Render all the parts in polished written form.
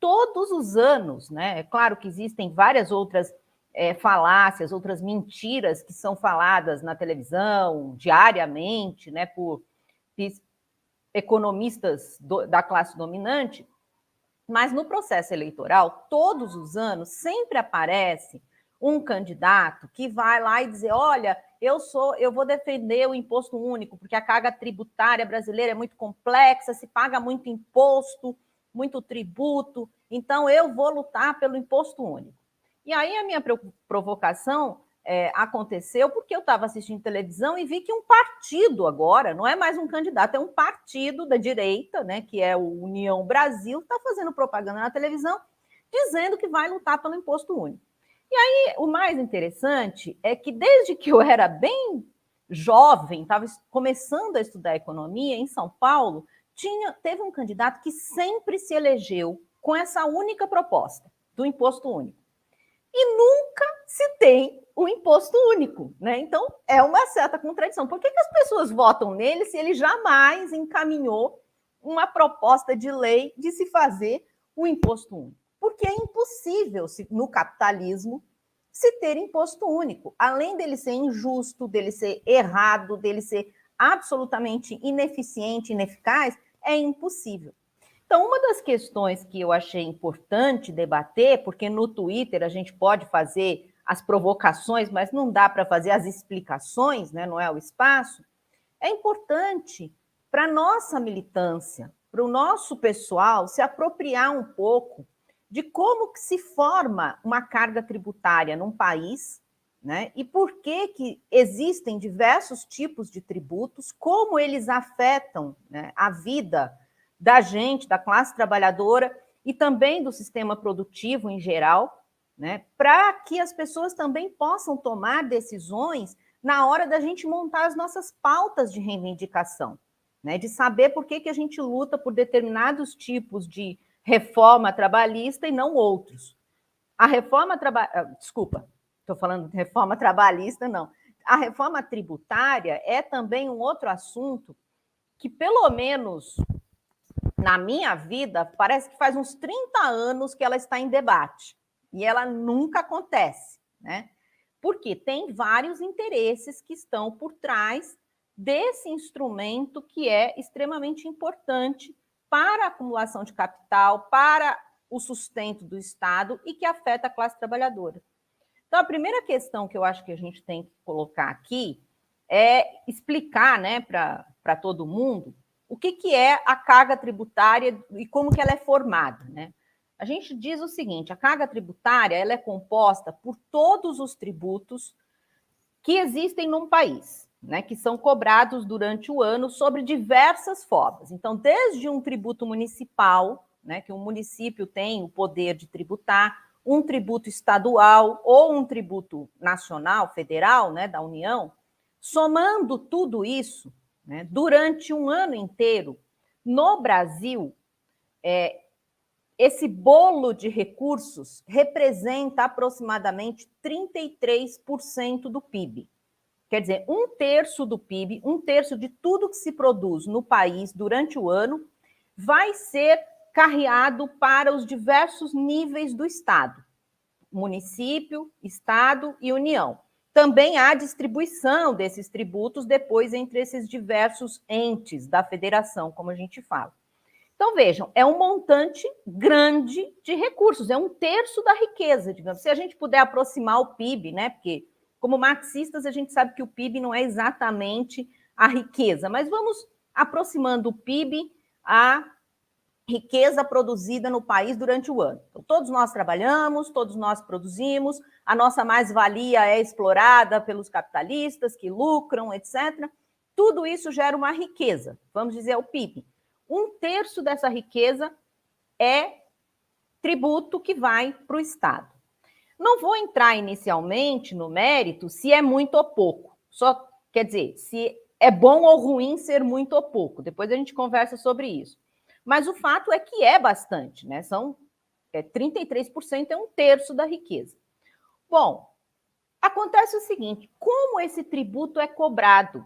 todos os anos, né? É claro que existem várias outras falácias, outras mentiras que são faladas na televisão diariamente, né, por economistas da classe dominante, mas no processo eleitoral, todos os anos, sempre aparece um candidato que vai lá e dizer: olha, eu vou defender o imposto único, porque a carga tributária brasileira é muito complexa, se paga muito imposto, muito tributo, então eu vou lutar pelo imposto único. E aí a minha provocação aconteceu porque eu estava assistindo televisão e vi que um partido agora, não é mais um candidato, é um partido da direita, né, que é o União Brasil, está fazendo propaganda na televisão dizendo que vai lutar pelo imposto único. E aí o mais interessante é que desde que eu era bem jovem, estava começando a estudar economia em São Paulo, teve um candidato que sempre se elegeu com essa única proposta do imposto único. E nunca se tem o imposto único, né? Então, é uma certa contradição. Por que as pessoas votam nele se ele jamais encaminhou uma proposta de lei de se fazer o imposto único? Porque é impossível, no capitalismo, se ter imposto único. Além dele ser injusto, dele ser errado, dele ser absolutamente ineficiente, ineficaz, é impossível. Então, uma das questões que eu achei importante debater, porque no Twitter a gente pode fazer as provocações, mas não dá para fazer as explicações, né? Não é o espaço, é importante para a nossa militância, para o nosso pessoal se apropriar um pouco de como que se forma uma carga tributária num país, né? E por que existem diversos tipos de tributos, como eles afetam, né, a vida da gente, da classe trabalhadora e também do sistema produtivo em geral, né, para que as pessoas também possam tomar decisões na hora da gente montar as nossas pautas de reivindicação, né, de saber por que a gente luta por determinados tipos de reforma trabalhista e não outros. A reforma desculpa, estou falando de reforma trabalhista, não. A reforma tributária é também um outro assunto que, pelo menos na minha vida, parece que faz uns 30 anos que ela está em debate e ela nunca acontece, né? Porque tem vários interesses que estão por trás desse instrumento que é extremamente importante para a acumulação de capital, para o sustento do Estado e que afeta a classe trabalhadora. Então, a primeira questão que eu acho que a gente tem que colocar aqui é explicar, né, para todo mundo o que é a carga tributária e como que ela é formada, né? A gente diz o seguinte: a carga tributária ela é composta por todos os tributos que existem num país, né, que são cobrados durante o ano sobre diversas formas. Então, desde um tributo municipal, né, que um município tem o poder de tributar, um tributo estadual ou um tributo nacional, federal, né, da União, somando tudo isso, né, durante um ano inteiro, no Brasil, esse bolo de recursos representa aproximadamente 33% do PIB. Quer dizer, um terço do PIB, um terço de tudo que se produz no país durante o ano, vai ser carreado para os diversos níveis do Estado: município, Estado e União. Também há distribuição desses tributos depois entre esses diversos entes da federação, como a gente fala. Então, vejam, é um montante grande de recursos, é um terço da riqueza, digamos. Se a gente puder aproximar o PIB, né? Porque, como marxistas, a gente sabe que o PIB não é exatamente a riqueza, mas vamos aproximando o PIB à riqueza produzida no país durante o ano. Então, todos nós trabalhamos, todos nós produzimos, a nossa mais-valia é explorada pelos capitalistas que lucram, etc. Tudo isso gera uma riqueza, vamos dizer, o PIB. Um terço dessa riqueza é tributo que vai para o Estado. Não vou entrar inicialmente no mérito se é muito ou pouco. Só quer dizer, se é bom ou ruim ser muito ou pouco. Depois a gente conversa sobre isso. Mas o fato é que é bastante, né? 33%, é um terço da riqueza. Bom, acontece o seguinte: como esse tributo é cobrado,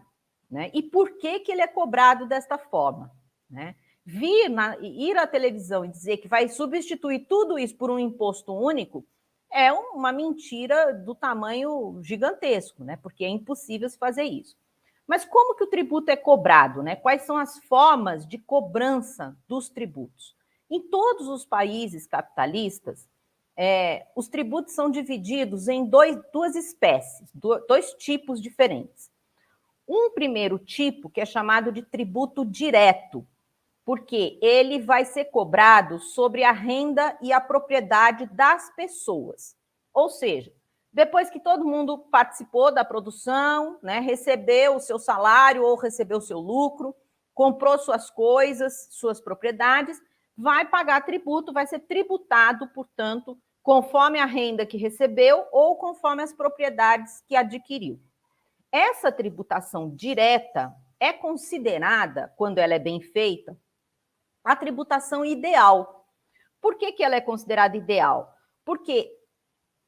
né? E por que ele é cobrado desta forma, né? ir à televisão e dizer que vai substituir tudo isso por um imposto único é uma mentira do tamanho gigantesco, né? Porque é impossível se fazer isso. Mas como que o tributo é cobrado, né? Quais são as formas de cobrança dos tributos? Em todos os países capitalistas, os tributos são divididos em duas espécies, dois tipos diferentes. Um primeiro tipo, que é chamado de tributo direto, porque ele vai ser cobrado sobre a renda e a propriedade das pessoas. Ou seja, depois que todo mundo participou da produção, né, recebeu o seu salário ou recebeu o seu lucro, comprou suas coisas, suas propriedades, vai pagar tributo, vai ser tributado, portanto, conforme a renda que recebeu ou conforme as propriedades que adquiriu. Essa tributação direta é considerada, quando ela é bem feita, a tributação ideal. Por que ela é considerada ideal? Porque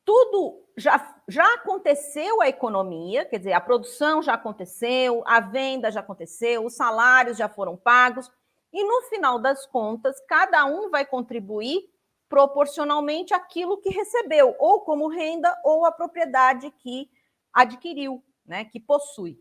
tudo já aconteceu a economia, quer dizer, a produção já aconteceu, a venda já aconteceu, os salários já foram pagos, e no final das contas, cada um vai contribuir proporcionalmente àquilo que recebeu, ou como renda, ou a propriedade que adquiriu, né, que possui.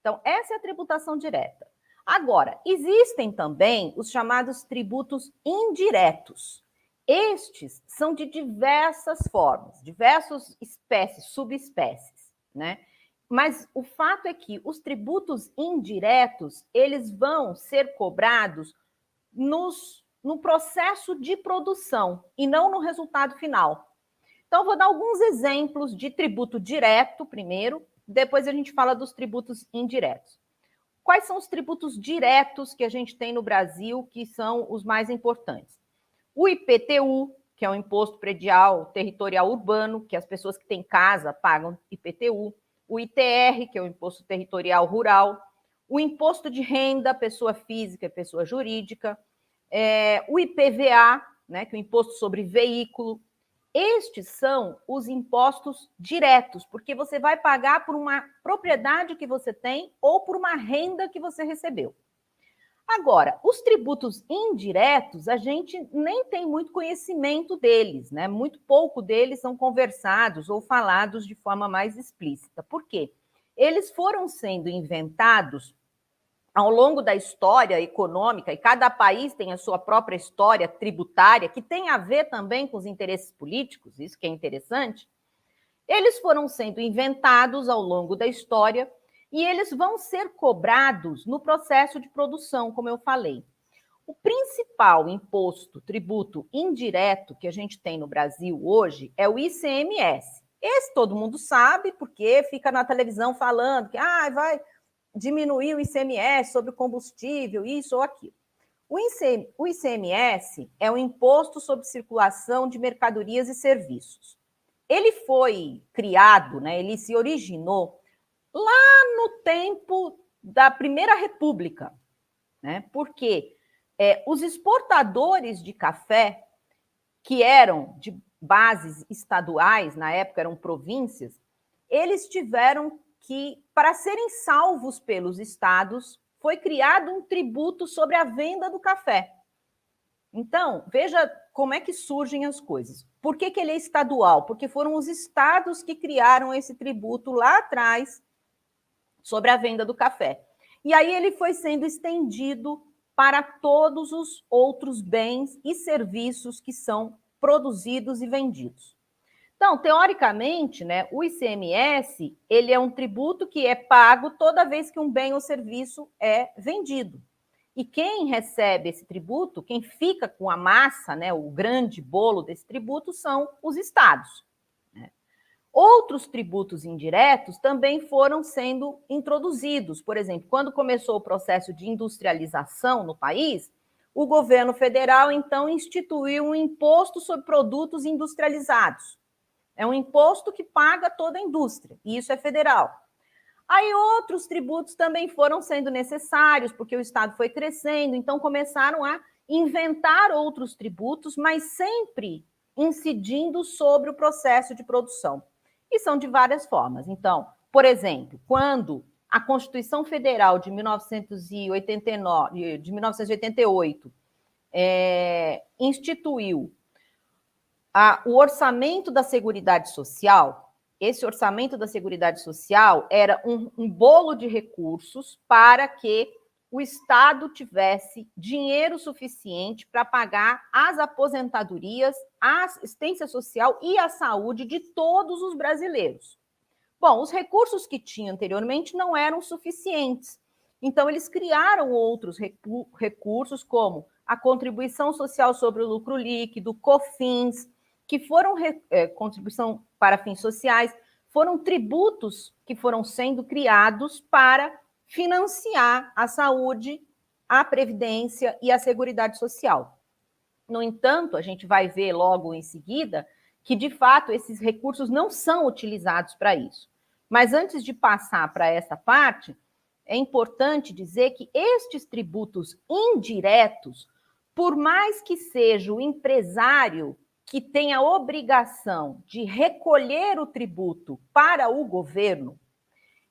Então, essa é a tributação direta. Agora, existem também os chamados tributos indiretos. Estes são de diversas formas, diversas espécies, subespécies, né? Mas o fato é que os tributos indiretos, eles vão ser cobrados no processo de produção e não no resultado final. Então, vou dar alguns exemplos de tributo direto primeiro, depois a gente fala dos tributos indiretos. Quais são os tributos diretos que a gente tem no Brasil, que são os mais importantes? O IPTU, que é o Imposto Predial Territorial Urbano, que as pessoas que têm casa pagam IPTU. O ITR, que é o Imposto Territorial Rural. O Imposto de Renda, pessoa física e pessoa jurídica. O IPVA, né, que é o Imposto sobre Veículo. Estes são os impostos diretos, porque você vai pagar por uma propriedade que você tem ou por uma renda que você recebeu. Agora, os tributos indiretos, a gente nem tem muito conhecimento deles, né? Muito pouco deles são conversados ou falados de forma mais explícita. Por quê? Eles foram sendo inventados ao longo da história econômica, e cada país tem a sua própria história tributária, que tem a ver também com os interesses políticos, isso que é interessante. Eles foram sendo inventados ao longo da história e eles vão ser cobrados no processo de produção, como eu falei. O principal imposto, tributo indireto que a gente tem no Brasil hoje é o ICMS. Esse todo mundo sabe, porque fica na televisão falando que vai diminuir o ICMS sobre o combustível, isso ou aquilo. O ICMS é o Imposto sobre Circulação de Mercadorias e Serviços. Ele foi criado, né, ele se originou lá no tempo da Primeira República, né, porque os exportadores de café, que eram de bases estaduais, na época eram províncias, eles tiveram que, para serem salvos pelos estados, foi criado um tributo sobre a venda do café. Então, veja como é que surgem as coisas. Por que ele é estadual? Porque foram os estados que criaram esse tributo lá atrás sobre a venda do café. E aí ele foi sendo estendido para todos os outros bens e serviços que são produzidos e vendidos. Então, teoricamente, né, o ICMS, ele é um tributo que é pago toda vez que um bem ou serviço é vendido. E quem recebe esse tributo, quem fica com a massa, né, o grande bolo desse tributo, são os estados. Né? Outros tributos indiretos também foram sendo introduzidos. Por exemplo, quando começou o processo de industrialização no país, o governo federal, então, instituiu um imposto sobre produtos industrializados. É um imposto que paga toda a indústria, e isso é federal. Aí outros tributos também foram sendo necessários, porque o Estado foi crescendo, então começaram a inventar outros tributos, mas sempre incidindo sobre o processo de produção. E são de várias formas. Então, por exemplo, quando a Constituição Federal de 1989, de 1988 instituiu o orçamento da Seguridade Social. Esse orçamento da Seguridade Social era um bolo de recursos para que o Estado tivesse dinheiro suficiente para pagar as aposentadorias, a assistência social e a saúde de todos os brasileiros. Bom, os recursos que tinha anteriormente não eram suficientes. Então, eles criaram outros recursos, como a contribuição social sobre o lucro líquido, COFINS, que foram contribuição para fins sociais, foram tributos que foram sendo criados para financiar a saúde, a previdência e a seguridade social. No entanto, a gente vai ver logo em seguida que, de fato, esses recursos não são utilizados para isso. Mas antes de passar para essa parte, é importante dizer que estes tributos indiretos, por mais que seja o empresário que tem a obrigação de recolher o tributo para o governo,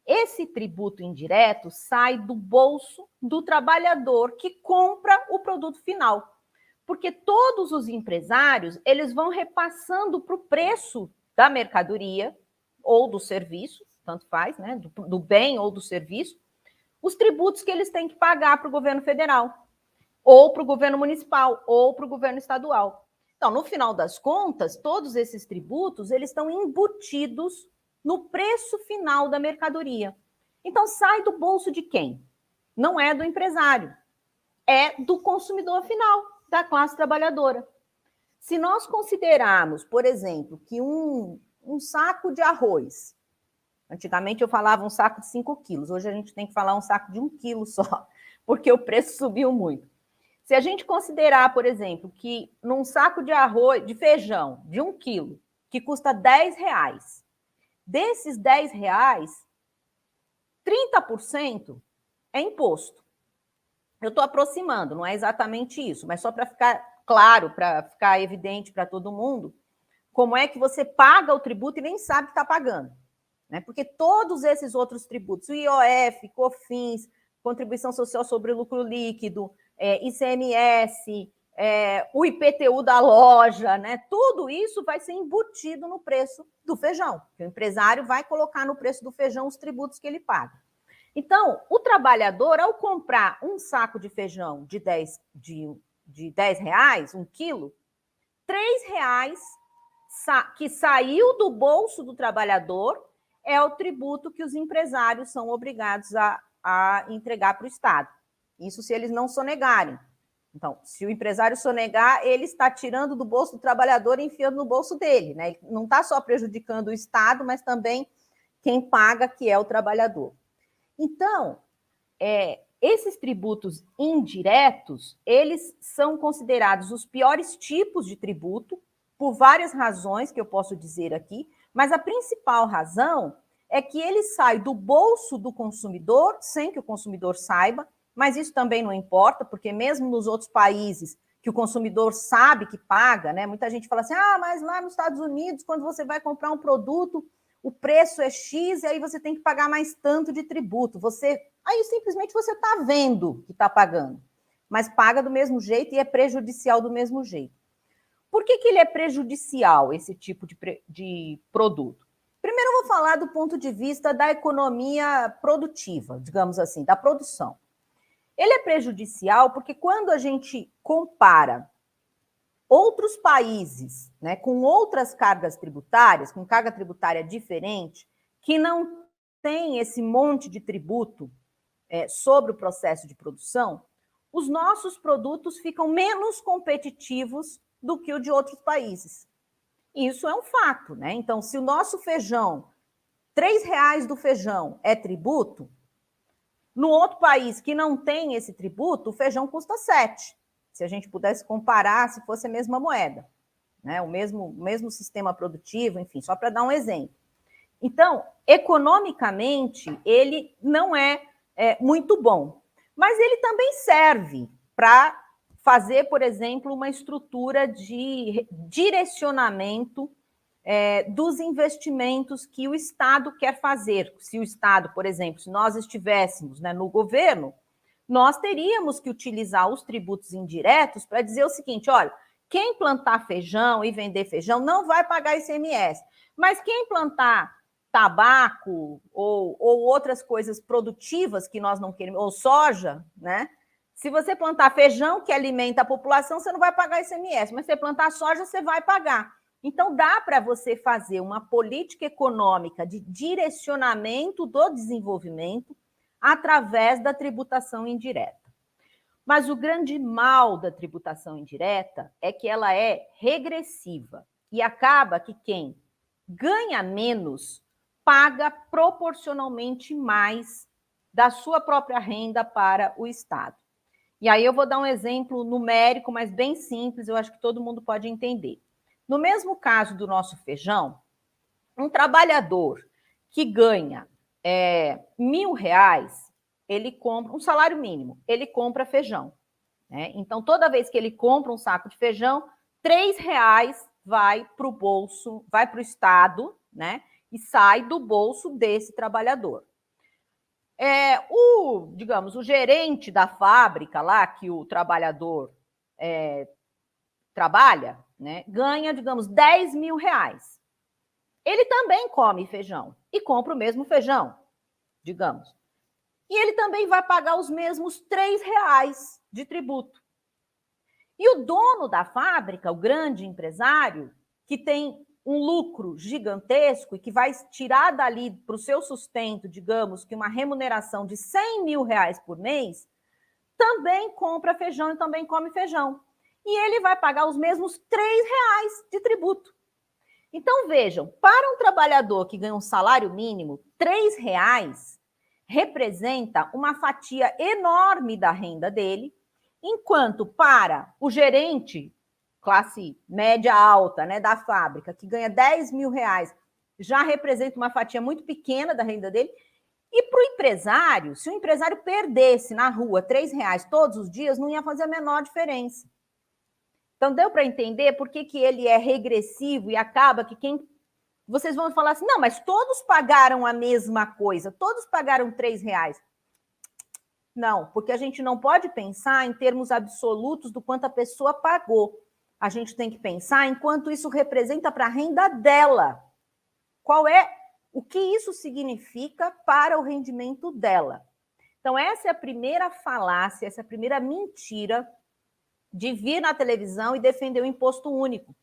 esse tributo indireto sai do bolso do trabalhador que compra o produto final. Porque todos os empresários, eles vão repassando para o preço da mercadoria ou do serviço, tanto faz, né, do bem ou do serviço, os tributos que eles têm que pagar para o governo federal, ou para o governo municipal, ou para o governo estadual. Então, no final das contas, todos esses tributos, eles estão embutidos no preço final da mercadoria. Então, sai do bolso de quem? Não é do empresário, é do consumidor final, da classe trabalhadora. Se nós considerarmos, por exemplo, que um saco de arroz, antigamente eu falava um saco de 5 quilos, hoje a gente tem que falar um saco de 1 quilo só, porque o preço subiu muito. Se a gente considerar, por exemplo, que num saco de arroz, de feijão, de 1 quilo, que custa R$10, desses R$10, 30% é imposto. Eu estou aproximando, não é exatamente isso, mas só para ficar claro, para ficar evidente para todo mundo, como é que você paga o tributo e nem sabe que está pagando. Né? Porque todos esses outros tributos, o IOF, COFINS, contribuição social sobre o lucro líquido, ICMS, o IPTU da loja, né? Tudo isso vai ser embutido no preço do feijão. O empresário vai colocar no preço do feijão os tributos que ele paga. Então, o trabalhador, ao comprar um saco de feijão de R$10, 1 quilo, R$3 que saiu do bolso do trabalhador é o tributo que os empresários são obrigados a entregar para o Estado. Isso se eles não sonegarem. Então, se o empresário sonegar, ele está tirando do bolso do trabalhador e enfiando no bolso dele. Né? Ele não está só prejudicando o Estado, mas também quem paga, que é o trabalhador. Então, esses tributos indiretos, eles são considerados os piores tipos de tributo, por várias razões que eu posso dizer aqui, mas a principal razão é que ele sai do bolso do consumidor, sem que o consumidor saiba, mas isso também não importa, porque mesmo nos outros países que o consumidor sabe que paga, né? Muita gente fala assim, mas lá nos Estados Unidos, quando você vai comprar um produto, o preço é X e aí você tem que pagar mais tanto de tributo. Aí simplesmente você está vendo que está pagando, mas paga do mesmo jeito e é prejudicial do mesmo jeito. Por que ele é prejudicial, esse tipo de produto? Primeiro eu vou falar do ponto de vista da economia produtiva, digamos assim, da produção. Ele é prejudicial porque quando a gente compara outros países, né, com outras cargas tributárias, com carga tributária diferente, que não tem esse monte de tributo sobre o processo de produção, os nossos produtos ficam menos competitivos do que o de outros países. Isso é um fato, né? Então, se o nosso feijão, R$3 do feijão é tributo, no outro país que não tem esse tributo, o feijão custa 7. Se a gente pudesse comparar, se fosse a mesma moeda, né? O mesmo sistema produtivo, enfim, só para dar um exemplo. Então, economicamente, ele não é muito bom, mas ele também serve para fazer, por exemplo, uma estrutura de direcionamento dos investimentos que o Estado quer fazer. Se o Estado, por exemplo, se nós estivéssemos, né, no governo, nós teríamos que utilizar os tributos indiretos para dizer o seguinte: olha, quem plantar feijão e vender feijão não vai pagar ICMS, mas quem plantar tabaco ou outras coisas produtivas que nós não queremos, ou soja, né? Se você plantar feijão que alimenta a população, você não vai pagar ICMS, mas se você plantar soja, você vai pagar. Então, dá para você fazer uma política econômica de direcionamento do desenvolvimento através da tributação indireta. Mas o grande mal da tributação indireta é que ela é regressiva e acaba que quem ganha menos paga proporcionalmente mais da sua própria renda para o Estado. E aí eu vou dar um exemplo numérico, mas bem simples, eu acho que todo mundo pode entender. No mesmo caso do nosso feijão, um trabalhador que ganha R$1.000, ele compra um salário mínimo, ele compra feijão. Né? Então, toda vez que ele compra um saco de feijão, R$3 vai para o bolso, vai para o Estado, né? E sai do bolso desse trabalhador. Digamos, o gerente da fábrica lá que o trabalhador trabalha, né, ganha, digamos, R$10.000. Ele também come feijão e compra o mesmo feijão, digamos. E ele também vai pagar os mesmos R$3 de tributo. E o dono da fábrica, o grande empresário, que tem um lucro gigantesco e que vai tirar dali para o seu sustento, digamos, que uma remuneração de R$100.000 por mês, também compra feijão e também come feijão. E ele vai pagar os mesmos R$3 de tributo. Então, vejam, para um trabalhador que ganha um salário mínimo, R$3 representa uma fatia enorme da renda dele, enquanto para o gerente, classe média alta, né, da fábrica, que ganha R$10.000, já representa uma fatia muito pequena da renda dele. E para o empresário, se o empresário perdesse na rua R$3 todos os dias, não ia fazer a menor diferença. Então, deu para entender por que ele é regressivo e acaba que quem... Vocês vão falar assim, não, mas todos pagaram a mesma coisa, todos pagaram R$3. Não, porque a gente não pode pensar em termos absolutos do quanto a pessoa pagou. A gente tem que pensar em quanto isso representa para a renda dela. O que isso significa para o rendimento dela. Então, essa é a primeira falácia, essa é a primeira mentira de vir na televisão e defender o imposto único.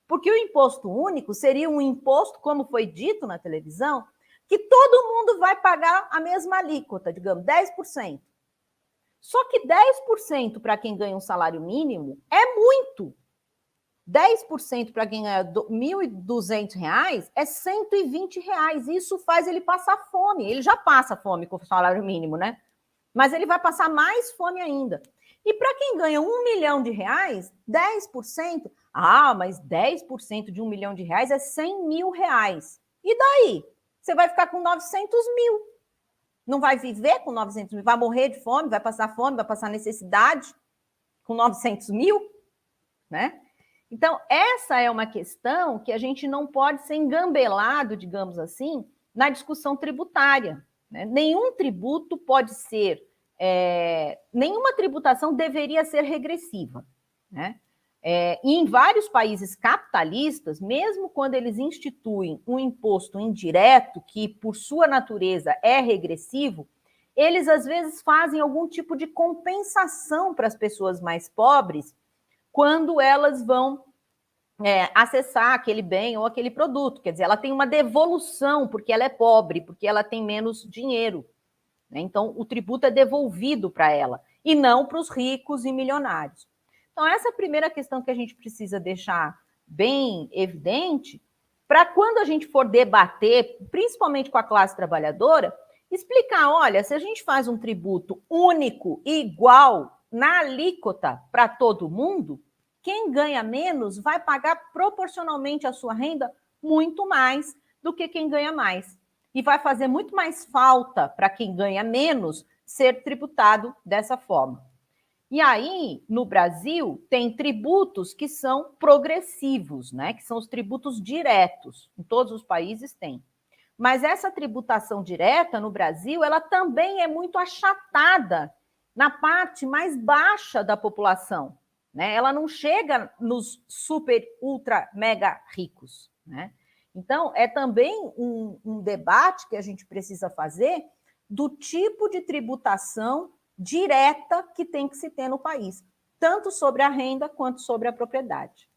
Porque o imposto único seria um imposto, como foi dito na televisão, que todo mundo vai pagar a mesma alíquota, digamos, 10%. Só que 10% para quem ganha um salário mínimo é muito. 10% para quem ganha R$1.200 é R$120. Isso faz ele passar fome. Ele já passa fome com o salário mínimo, né? Mas ele vai passar mais fome ainda. E para quem ganha R$1 milhão, 10%, mas 10% de R$1 milhão é R$100.000. E daí? Você vai ficar com 900 mil. Não vai viver com 900 mil, vai morrer de fome, vai passar necessidade com 900 mil, né? Então, essa é uma questão que a gente não pode ser engambelado, digamos assim, na discussão tributária. Né? Nenhum tributo pode ser, nenhuma tributação deveria ser regressiva. Né? E em vários países capitalistas, mesmo quando eles instituem um imposto indireto, que por sua natureza é regressivo, eles às vezes fazem algum tipo de compensação para as pessoas mais pobres quando elas vão acessar aquele bem ou aquele produto. Quer dizer, ela tem uma devolução porque ela é pobre, porque ela tem menos dinheiro. Né? Então, o tributo é devolvido para ela, e não para os ricos e milionários. Então, essa é a primeira questão que a gente precisa deixar bem evidente, para quando a gente for debater, principalmente com a classe trabalhadora, explicar, olha, se a gente faz um tributo único e igual na alíquota para todo mundo, quem ganha menos vai pagar proporcionalmente à sua renda muito mais do que quem ganha mais. E vai fazer muito mais falta para quem ganha menos ser tributado dessa forma. E aí, no Brasil, tem tributos que são progressivos, né? Que são os tributos diretos. Em todos os países tem. Mas essa tributação direta no Brasil, ela também é muito achatada na parte mais baixa da população, né? Ela não chega nos super, ultra, mega ricos, né? Então, é também um debate que a gente precisa fazer do tipo de tributação direta que tem que se ter no país, tanto sobre a renda quanto sobre a propriedade.